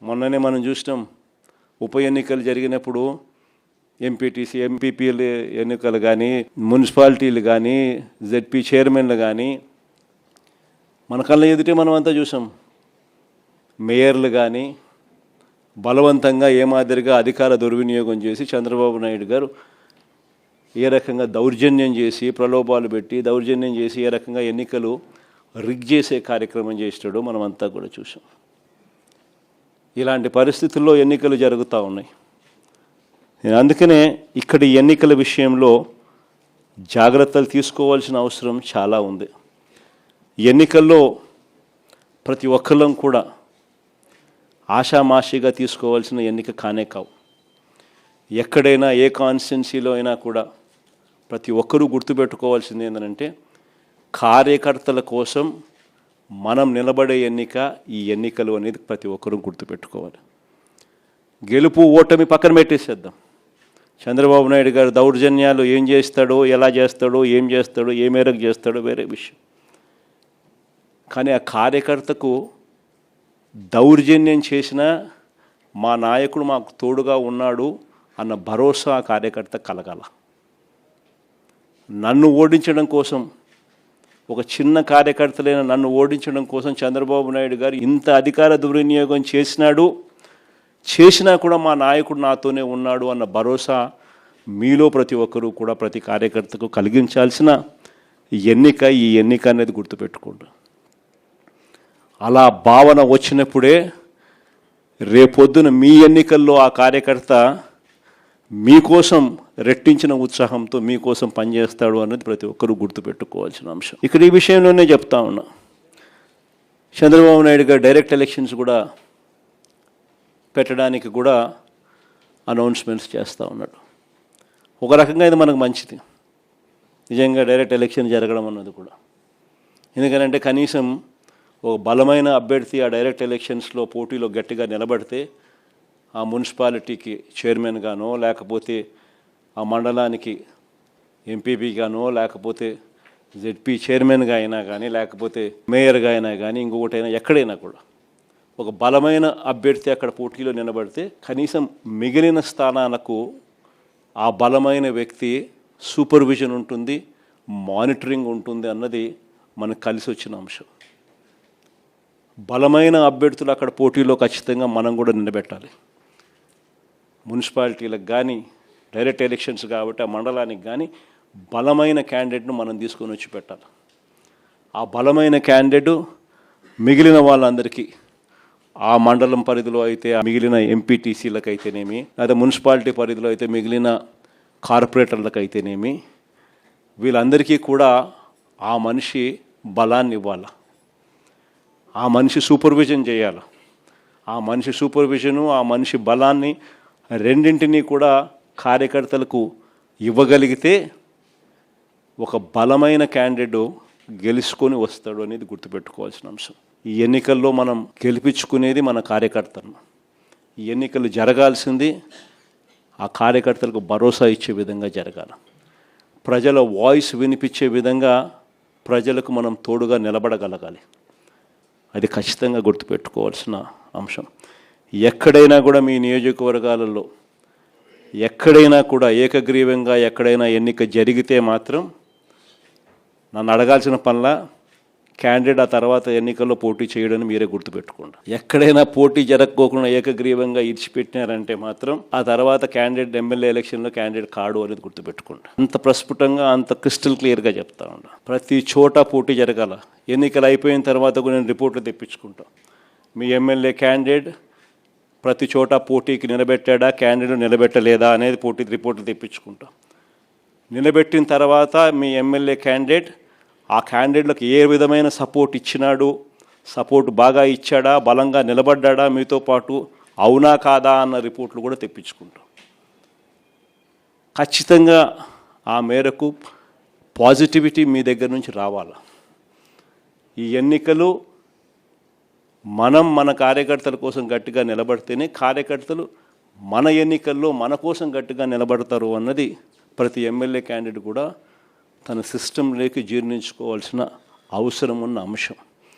మొన్ననే మనం చూసినాం ఉప ఎన్నికలు జరిగినప్పుడు ఎంపీటీసీ ఎంపీపీల ఎన్నికలు కానీ మున్సిపాలిటీలు కానీ జెడ్పీ చైర్మన్లు కానీ మన కళ్ళ ఎదుటే మనం అంతా చూసాం. మేయర్లు కానీ బలవంతంగా ఏ మాదిరిగా అధికార దుర్వినియోగం చేసి చంద్రబాబు నాయుడు గారు ఏ రకంగా దౌర్జన్యం చేసి ప్రలోభాలు పెట్టి దౌర్జన్యం చేసి ఏ రకంగా ఎన్నికలు రిగ్ చేసే కార్యక్రమం చేస్తాడో మనం అంతా కూడా చూసాం. ఇలాంటి పరిస్థితుల్లో ఎన్నికలు జరుగుతూ ఉన్నాయి. అందుకనే ఇక్కడ ఎన్నికల విషయంలో జాగ్రత్తలు తీసుకోవాల్సిన అవసరం చాలా ఉంది. ఎన్నికల్లో ప్రతి ఒక్కళ్ళం కూడా ఆషామాషిగా తీసుకోవాల్సిన ఎన్నిక కానే కావు. ఎక్కడైనా ఏ కాన్స్టిట్యున్సీలో అయినా కూడా ప్రతి ఒక్కరూ గుర్తుపెట్టుకోవాల్సింది ఏంటంటే కార్యకర్తల కోసం మనం నిలబడే ఎన్నిక ఈ ఎన్నికలు అనేది ప్రతి ఒక్కరూ గుర్తుపెట్టుకోవాలి. గెలుపు ఓటమి పక్కన పెట్టేసేద్దాం. చంద్రబాబు నాయుడు గారు దౌర్జన్యాలు ఏం చేస్తాడో, ఎలా చేస్తాడో, ఏం చేస్తాడో, ఏ మేరకు చేస్తాడో వేరే విషయం. కానీ ఆ కార్యకర్తకు దౌర్జన్యం చేసిన మా నాయకుడు మాకు తోడుగా ఉన్నాడు అన్న భరోసా ఆ కార్యకర్త కలగాల. నన్ను ఓడించడం కోసం, ఒక చిన్న కార్యకర్తలైన నన్ను ఓడించడం కోసం చంద్రబాబు నాయుడు గారు ఇంత అధికార దుర్వినియోగం చేసినా కూడా మా నాయకుడు నాతోనే ఉన్నాడు అన్న భరోసా మీలో ప్రతి ఒక్కరూ కూడా ప్రతి కార్యకర్తకు కలిగించాల్సిన ఎన్నిక ఈ ఎన్నిక అనేది గుర్తుపెట్టుకోండి. అలా భావన వచ్చినప్పుడే రేపొద్దున మీ ఎన్నికల్లో ఆ కార్యకర్త మీకోసం రెట్టించిన ఉత్సాహంతో మీకోసం పనిచేస్తాడు అనేది ప్రతి ఒక్కరూ గుర్తుపెట్టుకోవాల్సిన అంశం. ఇక్కడ ఈ విషయంలోనే చెప్తా ఉన్నా, చంద్రబాబు నాయుడు గారు డైరెక్ట్ ఎలక్షన్స్ కూడా పెట్టడానికి కూడా అనౌన్స్మెంట్స్ చేస్తూ ఉన్నాడు. ఒక రకంగా ఇది మనకు మంచిది, నిజంగా డైరెక్ట్ ఎలక్షన్ జరగడం అన్నది కూడా. ఎందుకంటే కనీసం ఒక బలమైన అభ్యర్థి ఆ డైరెక్ట్ ఎలక్షన్స్లో పోటీలో గట్టిగా నిలబడితే ఆ మున్సిపాలిటీకి చైర్మన్ గానో, లేకపోతే ఆ మండలానికి ఎంపీపీగానో, లేకపోతే జెడ్పీ చైర్మన్గా అయినా కానీ, లేకపోతే మేయర్గా అయినా కానీ, ఇంకొకటైనా ఎక్కడైనా కూడా ఒక బలమైన అభ్యర్థి అక్కడ పోటీలో నిలబడితే కనీసం మిగిలిన స్థానాలకు ఆ బలమైన వ్యక్తి సూపర్విజన్ ఉంటుంది, మానిటరింగ్ ఉంటుంది అన్నది మనకు కలిసి వచ్చిన అంశం. బలమైన అభ్యర్థులు అక్కడ పోటీలో ఖచ్చితంగా మనం కూడా నిలబెట్టాలి. మున్సిపాలిటీలకు కానీ డైరెక్ట్ ఎలక్షన్స్ కాబట్టి ఆ మండలానికి కానీ బలమైన క్యాండిడేట్ను మనం తీసుకొని వచ్చి పెట్టాలి. ఆ బలమైన క్యాండిడేట్ మిగిలిన వాళ్ళందరికీ ఆ మండలం పరిధిలో అయితే మిగిలిన ఎంపీటీసీలకు అయితేనేమి, లేదా మున్సిపాలిటీ పరిధిలో అయితే మిగిలిన కార్పొరేటర్లకు అయితేనేమి, వీళ్ళందరికీ కూడా ఆ మనిషి బలాన్ని ఇవ్వాలి. ఆ మనిషి సూపర్విజన్ చేయాలి. ఆ మనిషి సూపర్విజను, ఆ మనిషి బలాన్ని రెండింటినీ కూడా కార్యకర్తలకు ఇవ్వగలిగితే ఒక బలమైన క్యాండిడేట్ గెలుచుకొని వస్తాడు అనేది గుర్తుపెట్టుకోవాల్సిన అంశం. ఈ ఎన్నికల్లో మనం గెలిపించుకునేది మన కార్యకర్తను. ఈ ఎన్నికలు జరగాల్సింది ఆ కార్యకర్తలకు భరోసా ఇచ్చే విధంగా జరగాలి. ప్రజల వాయిస్ వినిపించే విధంగా ప్రజలకు మనం తోడుగా నిలబడగలగాలి. అది ఖచ్చితంగా గుర్తుపెట్టుకోవాల్సిన అంశం. ఎక్కడైనా కూడా మీ నియోజకవర్గాలలో ఎక్కడైనా కూడా ఏకగ్రీవంగా ఎక్కడైనా ఎన్నిక జరిగితే మాత్రం నన్ను అడగాల్సిన పనుల క్యాండిడేట్ ఆ తర్వాత ఎన్నికల్లో పోటీ చేయడానికి మీరే గుర్తుపెట్టుకోండి. ఎక్కడైనా పోటీ జరగకోకుండా ఏకగ్రీవంగా ఇడిచిపెట్టినారంటే మాత్రం ఆ తర్వాత క్యాండిడేట్ ఎమ్మెల్యే ఎలక్షన్లో క్యాండిడేట్ కాడు అనేది గుర్తుపెట్టుకోండి. అంత ప్రస్ఫుటంగా అంత క్రిస్టల్ క్లియర్గా చెప్తా ఉన్నా. ప్రతి చోట పోటీ జరగాల. ఎన్నికలు అయిపోయిన తర్వాత కూడా నేను రిపోర్ట్లు తెప్పించుకుంటాను. మీ ఎమ్మెల్యే క్యాండిడేట్ ప్రతి చోట పోటీకి నిలబెట్టాడా, క్యాండిడేట్ నిలబెట్టలేదా అనేది పోటీ రిపోర్ట్లు తెప్పించుకుంటాం. నిలబెట్టిన తర్వాత మీ ఎమ్మెల్యే క్యాండిడేట్ ఆ క్యాండిడేట్లకు ఏ విధమైన సపోర్ట్ ఇచ్చినాడు, సపోర్ట్ బాగా ఇచ్చాడా, బలంగా నిలబడ్డా మీతో పాటు, అవునా కాదా అన్న రిపోర్ట్లు కూడా తెప్పించుకుంటాం. ఖచ్చితంగా ఆ మేరకు పాజిటివిటీ మీ దగ్గర నుంచి రావాలి. ఈ ఎన్నికలు మనం మన కార్యకర్తల కోసం గట్టిగా నిలబడితేనే కార్యకర్తలు మన ఎన్నికల్లో మన కోసం గట్టిగా నిలబడతారు అన్నది ప్రతి ఎమ్మెల్యే క్యాండిడేట్ కూడా తన సిస్టంలోకి జీర్ణించుకోవాల్సిన అవసరం ఉన్న అంశం.